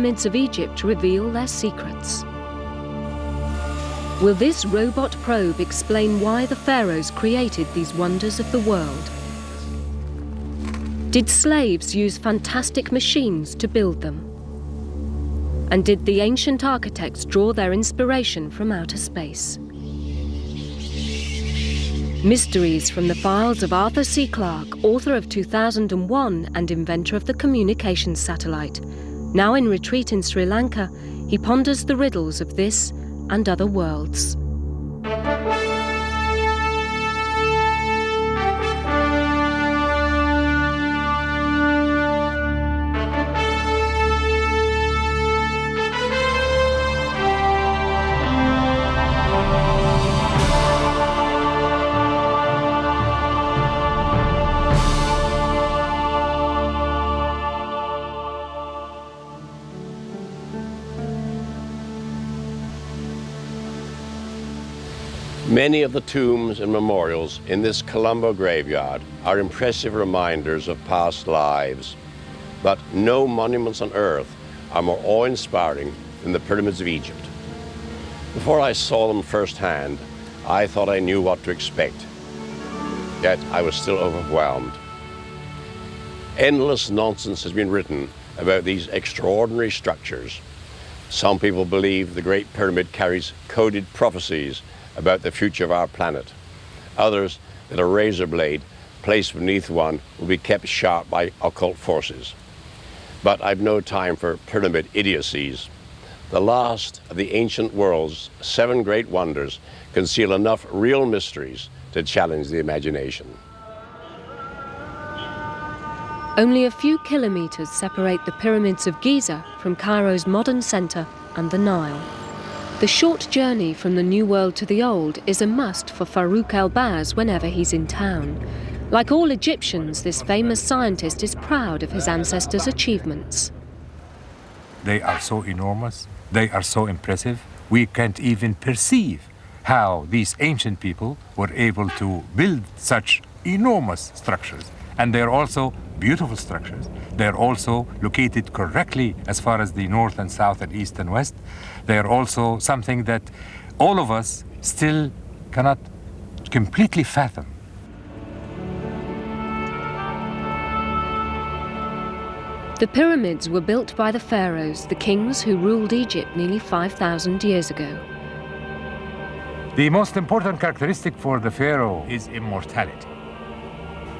pyramids of Egypt reveal their secrets? Will this robot probe explain why the pharaohs created these wonders of the world? Did slaves use fantastic machines to build them? And did the ancient architects draw their inspiration from outer space? Mysteries from the files of Arthur C. Clarke, author of 2001 and inventor of the communications satellite. Now in retreat in Sri Lanka, he ponders the riddles of this and other worlds. Many of the tombs and memorials in this Colombo graveyard are impressive reminders of past lives, but no monuments on earth are more awe-inspiring than the pyramids of Egypt. Before I saw them firsthand, I thought I knew what to expect, yet I was still overwhelmed. Endless nonsense has been written about these extraordinary structures. Some people believe the Great Pyramid carries coded prophecies about the future of our planet. Others, that a razor blade placed beneath one will be kept sharp by occult forces. But I've no time for pyramid idiocies. The last of the ancient world's 7 great wonders conceal enough real mysteries to challenge the imagination. Only a few kilometers separate the pyramids of Giza from Cairo's modern center and the Nile. The short journey from the New World to the Old is a must for Farouk El-Baz whenever he's in town. Like all Egyptians, this famous scientist is proud of his ancestors' achievements. They are so enormous, they are so impressive, we can't even perceive how these ancient people were able to build such enormous structures. And they're also beautiful structures. They're also located correctly as far as the north and south and east and west. They're also something that all of us still cannot completely fathom. The pyramids were built by the pharaohs, the kings who ruled Egypt nearly 5,000 years ago. The most important characteristic for the pharaoh is immortality.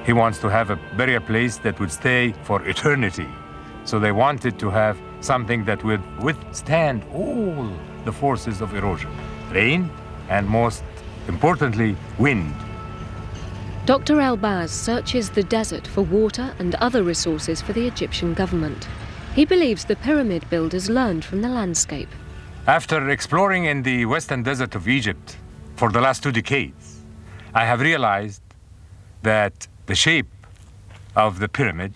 He wants to have a burial place that would stay for eternity. So they wanted to have something that would withstand all the forces of erosion, rain, and most importantly, wind. Dr. El-Baz searches the desert for water and other resources for the Egyptian government. He believes the pyramid builders learned from the landscape. After exploring in the western desert of Egypt for the last 2 decades, I have realized that the shape of the pyramid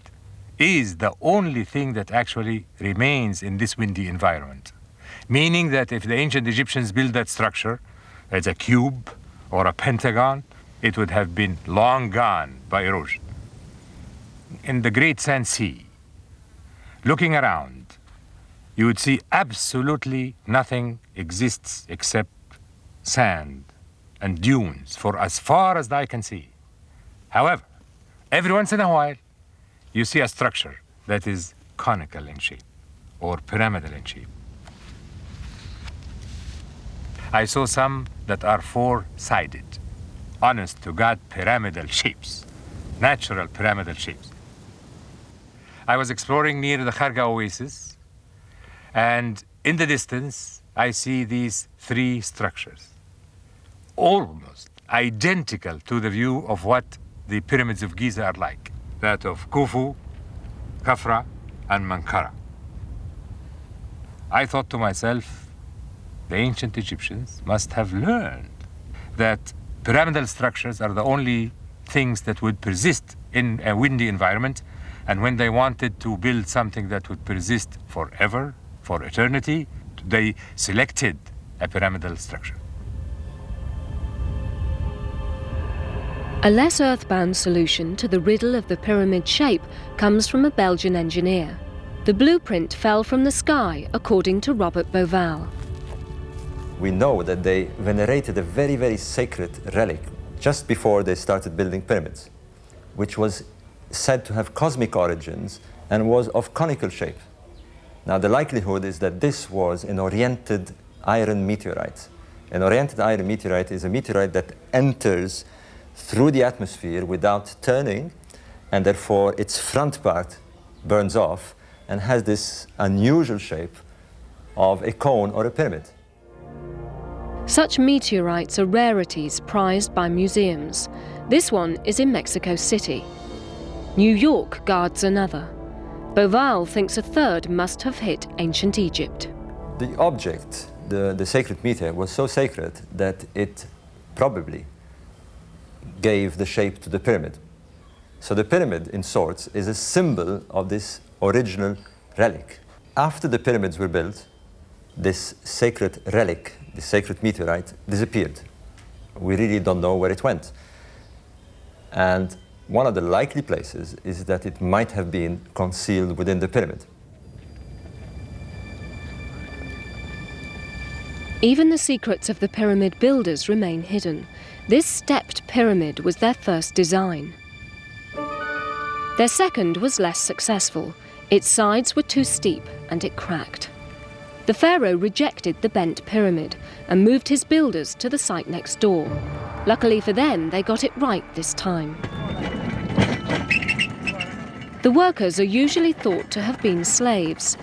is the only thing that actually remains in this windy environment. Meaning that if the ancient Egyptians built that structure as a cube or a pentagon, it would have been long gone by erosion. In the Great Sand Sea, looking around, you would see absolutely nothing exists except sand and dunes for as far as the eye can see. However, every once in a while, you see a structure that is conical in shape or pyramidal in shape. I saw some that are 4-sided, honest to God pyramidal shapes, natural pyramidal shapes. I was exploring near the Kharga oasis, and in the distance, I see these 3 structures, almost identical to the view of what the pyramids of Giza are like, that of Khufu, Khafra, and Menkaure. I thought to myself, the ancient Egyptians must have learned that pyramidal structures are the only things that would persist in a windy environment, and when they wanted to build something that would persist forever, for eternity, they selected a pyramidal structure. A less earthbound solution to the riddle of the pyramid shape comes from a Belgian engineer. The blueprint fell from the sky, according to Robert Bauval. We know that they venerated a very, very sacred relic just before they started building pyramids, which was said to have cosmic origins and was of conical shape. Now, the likelihood is that this was an oriented iron meteorite. An oriented iron meteorite is a meteorite that enters through the atmosphere without turning, and therefore its front part burns off and has this unusual shape of a cone or a pyramid. Such meteorites are rarities prized by museums. This one is in Mexico City. New York guards another. Bauval thinks a third must have hit ancient Egypt. The object, the sacred meteor, was so sacred that it probably gave the shape to the pyramid. So the pyramid, in sorts, is a symbol of this original relic. After the pyramids were built, this sacred relic, the sacred meteorite, disappeared. We really don't know where it went. And one of the likely places is that it might have been concealed within the pyramid. Even the secrets of the pyramid builders remain hidden. This stepped pyramid was their first design. Their second was less successful. Its sides were too steep and it cracked. The pharaoh rejected the bent pyramid and moved his builders to the site next door. Luckily for them, they got it right this time. The workers are usually thought to have been slaves.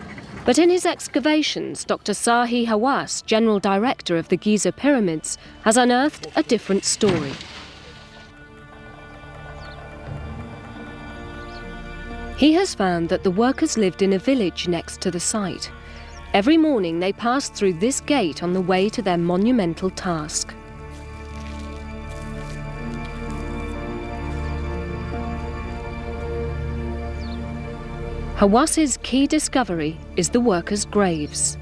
But in his excavations, Dr. Sahi Hawass, General Director of the Giza Pyramids, has unearthed a different story. He has found that the workers lived in a village next to the site. Every morning they passed through this gate on the way to their monumental task. Hawass's key discovery is the workers' graves.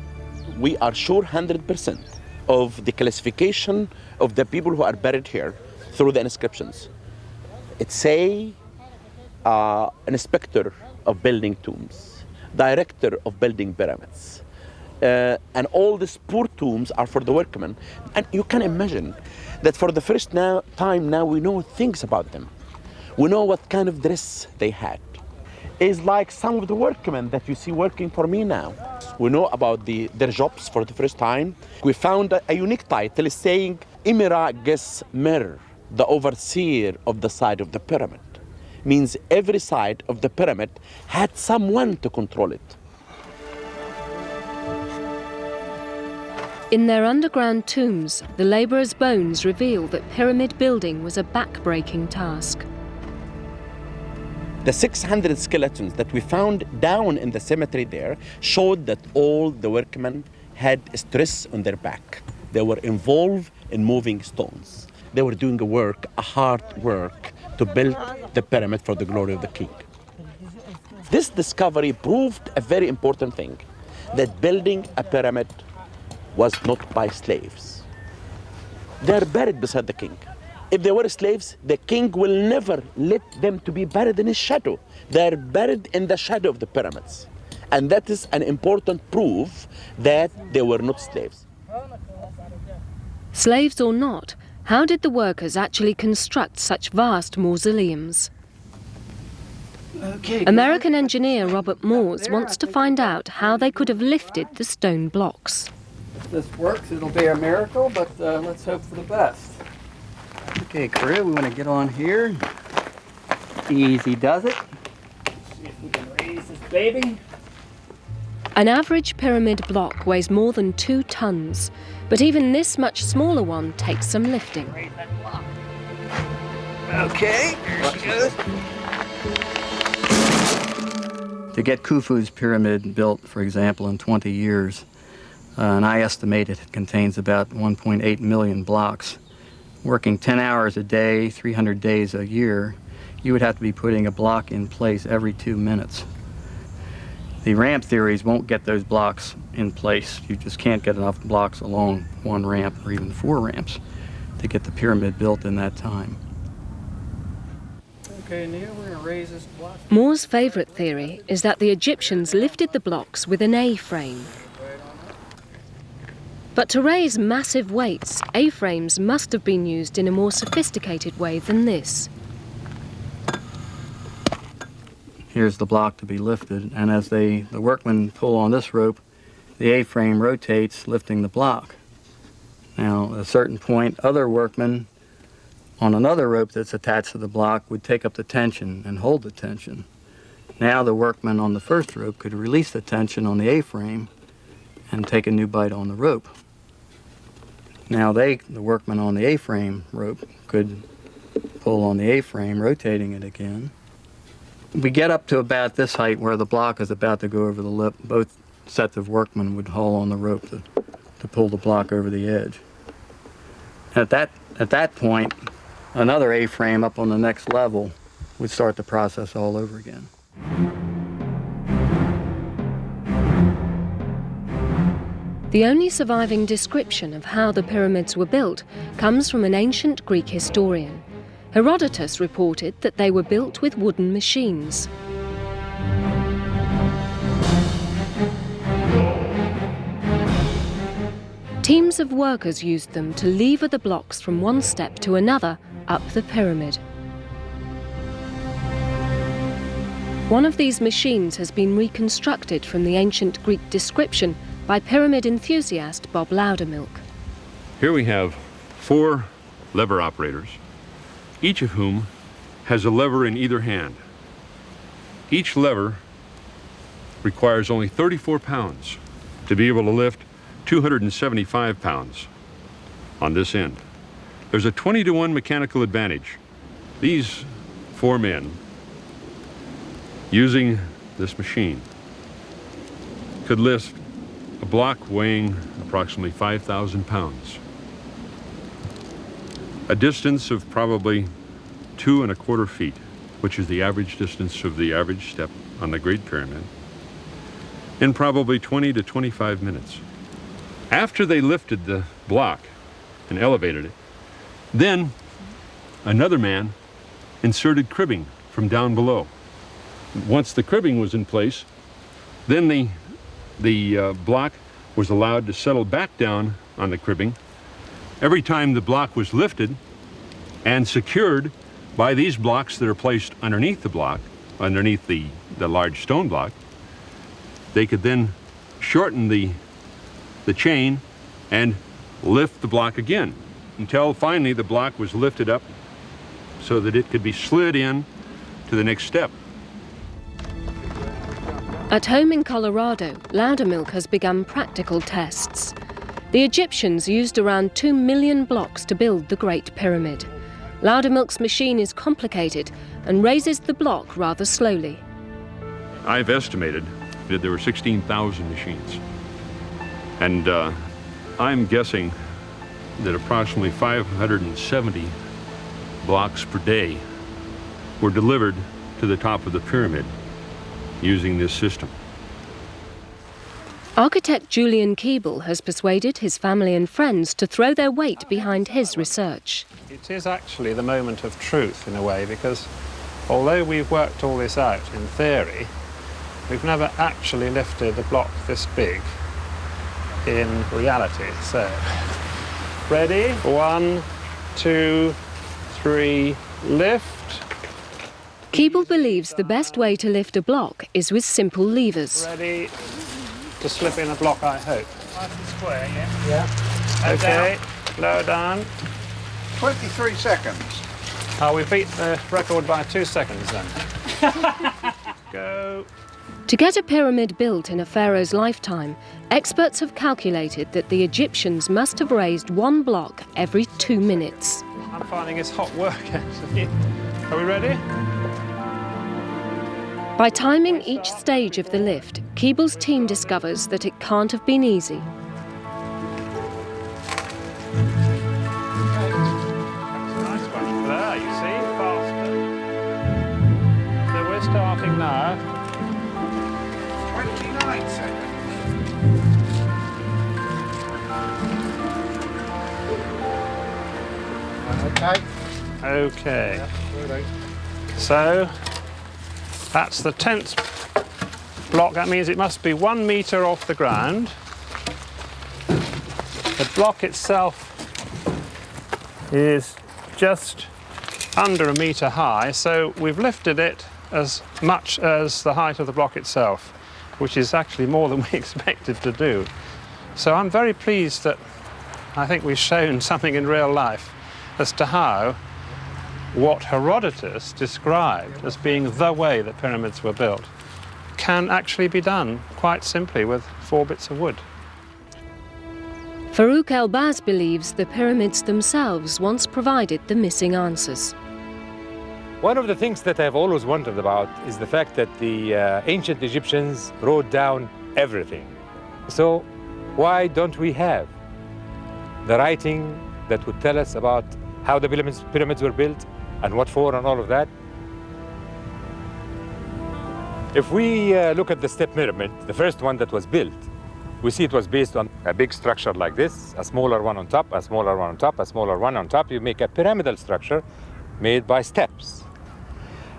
We are sure 100% of the classification of the people who are buried here through the inscriptions. It say inspector of building tombs, director of building pyramids, and all these poor tombs are for the workmen. And you can imagine that for the first time now we know things about them. We know what kind of dress they had. Is like some of the workmen that you see working for me now. We know about their jobs for the first time. We found a unique title saying Imira Ges Mer, the overseer of the side of the pyramid. Means every side of the pyramid had someone to control it. In their underground tombs, the labourers' bones reveal that pyramid building was a back-breaking task. The 600 skeletons that we found down in the cemetery there showed that all the workmen had stress on their back. They were involved in moving stones. They were doing a hard work to build the pyramid for the glory of the king. This discovery proved a very important thing, that building a pyramid was not by slaves. They're buried beside the king. If they were slaves, the king will never let them to be buried in his shadow. They're buried in the shadow of the pyramids. And that is an important proof that they were not slaves. Slaves or not, how did the workers actually construct such vast mausoleums? American engineer Robert Moores wants to find out how they could have lifted the stone blocks. If this works, it'll be a miracle, but let's hope for the best. Okay, crew, we want to get on here. Easy does it. See if we can raise this baby. An average pyramid block weighs more than 2 tons, but even this much smaller one takes some lifting. Raise that block. Okay, here she goes. To get Khufu's pyramid built, for example, in 20 years, and I estimate it contains about 1.8 million blocks. Working 10 hours a day, 300 days a year, you would have to be putting a block in place every 2 minutes. The ramp theories won't get those blocks in place. You just can't get enough blocks along one ramp or even 4 ramps to get the pyramid built in that time. Okay, Neil, we're going to raise this block. Moore's favourite theory is that the Egyptians lifted the blocks with an A-frame. But to raise massive weights, A-frames must have been used in a more sophisticated way than this. Here's the block to be lifted, and as the workmen pull on this rope, the A-frame rotates, lifting the block. Now, at a certain point, other workmen on another rope that's attached to the block would take up the tension and hold the tension. Now the workman on the first rope could release the tension on the A-frame and take a new bite on the rope. Now the workman on the A-frame rope could pull on the A-frame, rotating it again. We get up to about this height where the block is about to go over the lip. Both sets of workmen would haul on the rope to pull the block over the edge. At that point, another A-frame up on the next level would start the process all over again. The only surviving description of how the pyramids were built comes from an ancient Greek historian. Herodotus reported that they were built with wooden machines. Teams of workers used them to lever the blocks from one step to another up the pyramid. One of these machines has been reconstructed from the ancient Greek description by pyramid enthusiast Bob Loudermilk. Here we have 4 lever operators, each of whom has a lever in either hand. Each lever requires only 34 pounds to be able to lift 275 pounds on this end. There's a 20-to-1 mechanical advantage. These 4 men, using this machine, could lift a block weighing approximately 5,000 pounds. A distance of probably 2¼ feet, which is the average distance of the average step on the Great Pyramid, in probably 20 to 25 minutes. After they lifted the block and elevated it, then another man inserted cribbing from down below. Once the cribbing was in place, then the block was allowed to settle back down on the cribbing. Every time the block was lifted and secured by these blocks that are placed underneath the block, underneath the large stone block, they could then shorten the chain and lift the block again until finally the block was lifted up so that it could be slid in to the next step. At home in Colorado, Loudermilk has begun practical tests. The Egyptians used around 2 million blocks to build the Great Pyramid. Loudermilk's machine is complicated and raises the block rather slowly. I've estimated that there were 16,000 machines. And I'm guessing that approximately 570 blocks per day were delivered to the top of the pyramid using this system. Architect Julian Keeble has persuaded his family and friends to throw their weight behind his research. It is actually the moment of truth in a way, because although we've worked all this out in theory, we've never actually lifted a block this big in reality. So, ready? 1, 2, 3, lift. Keeble believes the best way to lift a block is with simple levers. Ready to slip in a block, I hope. Nice and square, yeah? Okay, lower down. 23 seconds. Oh, we beat the record by 2 seconds then. Go. To get a pyramid built in a pharaoh's lifetime, experts have calculated that the Egyptians must have raised 1 block every 2 minutes. I'm finding it's hot work, actually. Are we ready? By timing each stage of the lift, Keeble's team discovers that it can't have been easy. Nice one. There, you see, faster. So we're starting now. 29 seconds. Okay. Okay. Yeah, So that's the 10th block. That means it must be 1 metre off the ground. The block itself is just under 1 metre high, so we've lifted it as much as the height of the block itself, which is actually more than we expected to do. So I'm very pleased that I think we've shown something in real life as to how what Herodotus described as being the way that pyramids were built can actually be done quite simply with 4 bits of wood. Farouk El-Baz believes the pyramids themselves once provided the missing answers. One of the things that I've always wondered about is the fact that the ancient Egyptians wrote down everything. So why don't we have the writing that would tell us about how the pyramids were built and what for and all of that? If we look at the step pyramid, the first one that was built, we see it was based on a big structure like this, a smaller one on top, a smaller one on top, a smaller one on top. You make a pyramidal structure made by steps.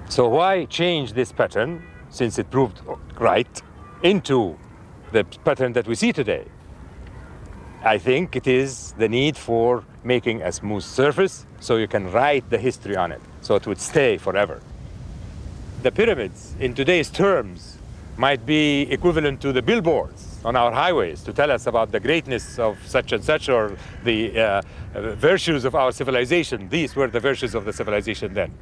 So why change this pattern, since it proved right, into the pattern that we see today? I think it is the need for making a smooth surface so you can write the history on it, so it would stay forever. The pyramids, in today's terms, might be equivalent to the billboards on our highways to tell us about the greatness of such and such, or the virtues of our civilization. These were the virtues of the civilization then.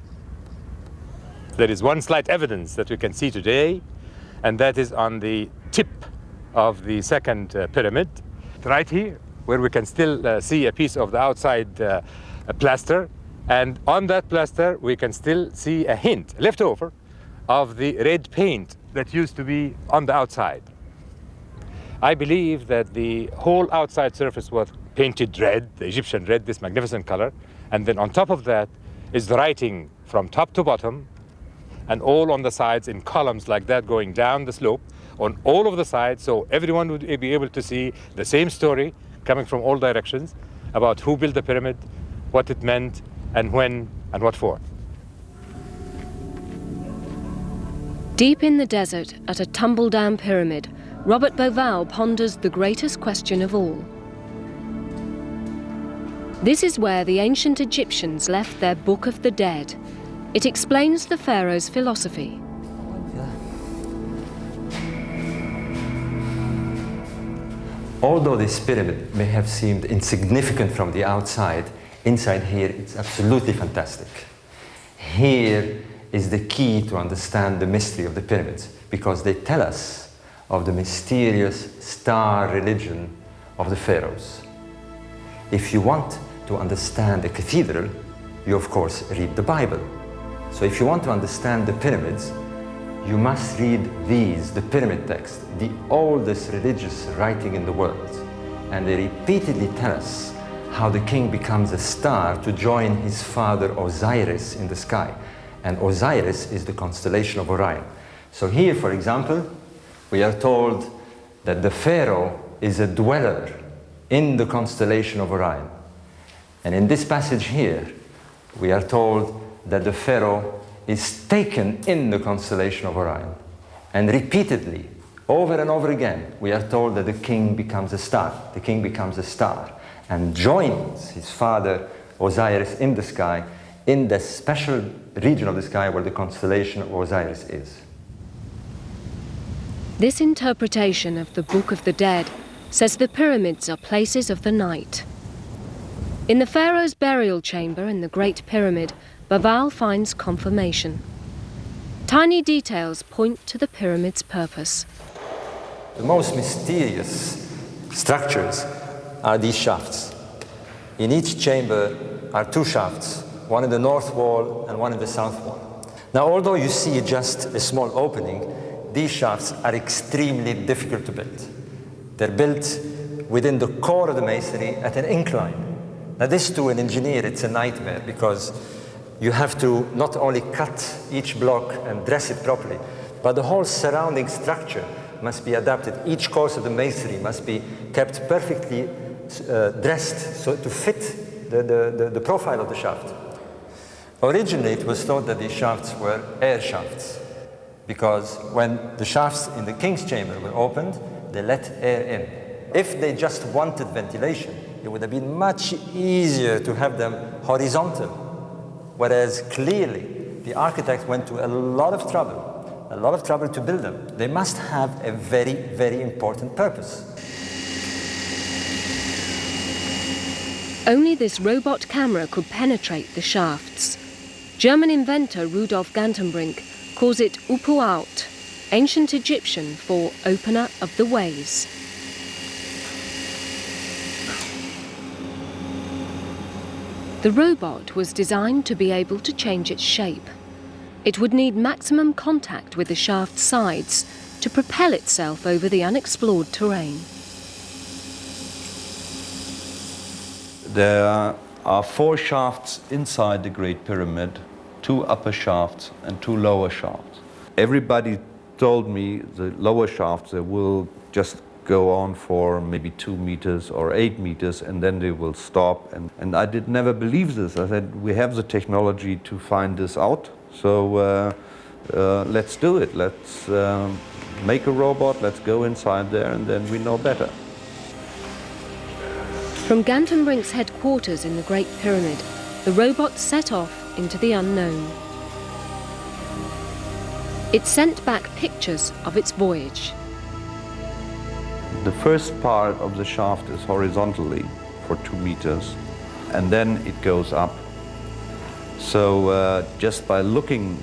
There is one slight evidence that we can see today, and that is on the tip of the second pyramid, right here, where we can still see a piece of the outside plaster, and on that plaster we can still see a hint left over of the red paint that used to be on the outside. I believe that the whole outside surface was painted red, the Egyptian red, this magnificent color, and then on top of that is the writing from top to bottom, and all on the sides in columns like that going down the slope on all of the sides, so everyone would be able to see the same story coming from all directions about who built the pyramid, what it meant, and when, and what for. Deep in the desert, at a tumble-down pyramid, Robert Bauval ponders the greatest question of all. This is where the ancient Egyptians left their Book of the Dead. It explains the pharaoh's philosophy. Although this pyramid may have seemed insignificant from the outside, inside here it's absolutely fantastic. Here is the key to understand the mystery of the pyramids, because they tell us of the mysterious star religion of the pharaohs. If you want to understand a cathedral, you of course read the Bible. So if you want to understand the pyramids, you must read these, the pyramid text, the oldest religious writing in the world. And they repeatedly tell us how the king becomes a star to join his father Osiris in the sky. And Osiris is the constellation of Orion. So here, for example, we are told that the pharaoh is a dweller in the constellation of Orion. And in this passage here, we are told that the pharaoh is taken in the constellation of Orion. And repeatedly, over and over again, we are told that the king becomes a star. The king becomes a star and joins his father Osiris in the sky, in the special region of the sky where the constellation of Osiris is. This interpretation of the Book of the Dead says the pyramids are places of the night. In the pharaoh's burial chamber in the Great Pyramid, Bauval finds confirmation. Tiny details point to the pyramid's purpose. The most mysterious structures are these shafts. In each chamber are 2 shafts, one in the north wall and one in the south wall. Now, although you see just a small opening, these shafts are extremely difficult to build. They're built within the core of the masonry at an incline. Now, this to an engineer, it's a nightmare, because you have to not only cut each block and dress it properly, but the whole surrounding structure must be adapted. Each course of the masonry must be kept perfectly dressed so to fit the profile of the shaft. Originally, it was thought that these shafts were air shafts, because when the shafts in the king's chamber were opened, they let air in. If they just wanted ventilation, it would have been much easier to have them horizontal, whereas clearly the architect went to a lot of trouble to build them. They must have a very, very important purpose. Only this robot camera could penetrate the shafts. German inventor Rudolf Gantenbrink calls it Upuaut, ancient Egyptian for opener of the ways. The robot was designed to be able to change its shape. It would need maximum contact with the shaft's sides to propel itself over the unexplored terrain. There are 4 shafts inside the Great Pyramid, 2 upper shafts and 2 lower shafts. Everybody told me the lower shafts, they will just go on for maybe 2 meters or 8 meters and then they will stop. And I did never believe this. I said, we have the technology to find this out, so let's do it. Let's make a robot, let's go inside there and then we know better. From Gantenbrink's headquarters in the Great Pyramid, the robot set off into the unknown. It sent back pictures of its voyage. The first part of the shaft is horizontally for 2 meters, and then it goes up. So just by looking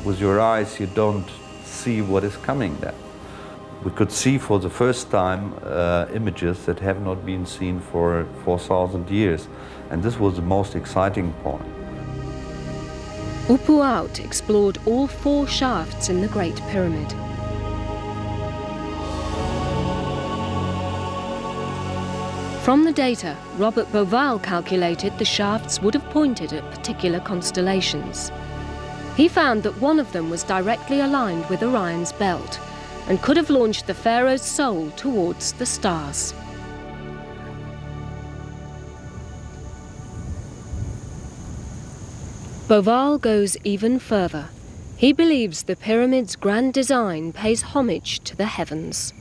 with your eyes, you don't see what is coming there. We could see for the first time images that have not been seen for 4,000 years, and this was the most exciting point. Upuaut explored all 4 shafts in the Great Pyramid. From the data, Robert Bauval calculated the shafts would have pointed at particular constellations. He found that one of them was directly aligned with Orion's belt and could have launched the pharaoh's soul towards the stars. Bauval goes even further. He believes the pyramid's grand design pays homage to the heavens.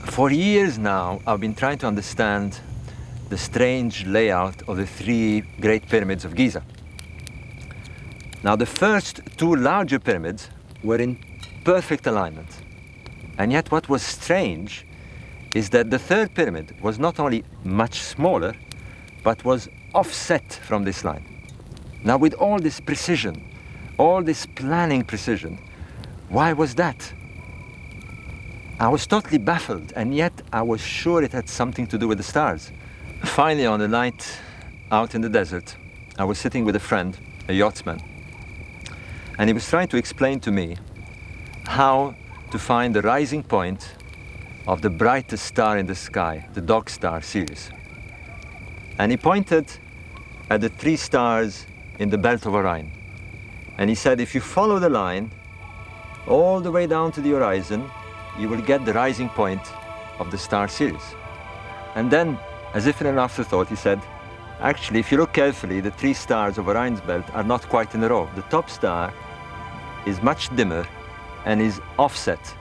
For years now, I've been trying to understand the strange layout of the 3 great pyramids of Giza. Now, the first 2 larger pyramids were in perfect alignment. And yet what was strange is that the 3rd pyramid was not only much smaller, but was offset from this line. Now, with all this precision, all this planning precision, why was that? I was totally baffled, and yet I was sure it had something to do with the stars. Finally, on a night out in the desert, I was sitting with a friend, a yachtsman, and he was trying to explain to me how to find the rising point of the brightest star in the sky, the Dog Star Sirius. And he pointed at the 3 stars in the belt of Orion. And he said, if you follow the line all the way down to the horizon, you will get the rising point of the star Sirius. And then, as if in an afterthought, he said, actually, if you look carefully, the 3 stars of Orion's belt are not quite in a row. The top star is much dimmer and is offset.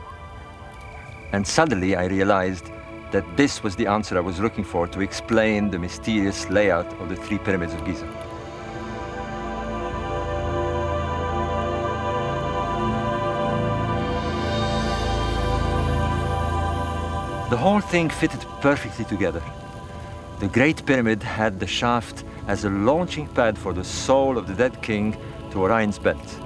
And suddenly I realized that this was the answer I was looking for to explain the mysterious layout of the 3 pyramids of Giza. The whole thing fitted perfectly together. The Great Pyramid had the shaft as a launching pad for the soul of the dead king to Orion's belt.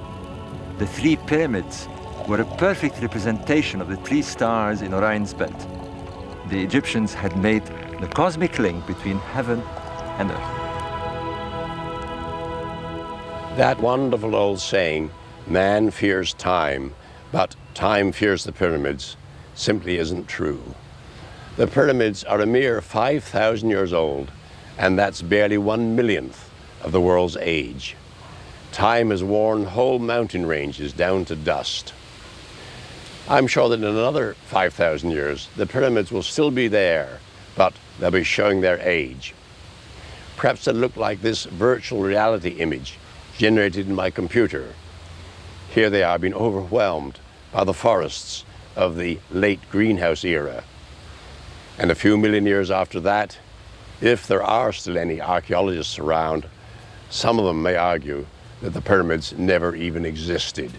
The 3 pyramids were a perfect representation of the 3 stars in Orion's belt. The Egyptians had made the cosmic link between heaven and earth. That wonderful old saying, man fears time, but time fears the pyramids, simply isn't true. The pyramids are a mere 5,000 years old, and that's barely 1/1,000,000th of the world's age. Time has worn whole mountain ranges down to dust. I'm sure that in another 5,000 years, the pyramids will still be there, but they'll be showing their age. perhaps that look like this virtual reality image generated in my computer. Here they are being overwhelmed by the forests of the late greenhouse era. And a few million years after that, if there are still any archaeologists around, some of them may argue that the pyramids never even existed.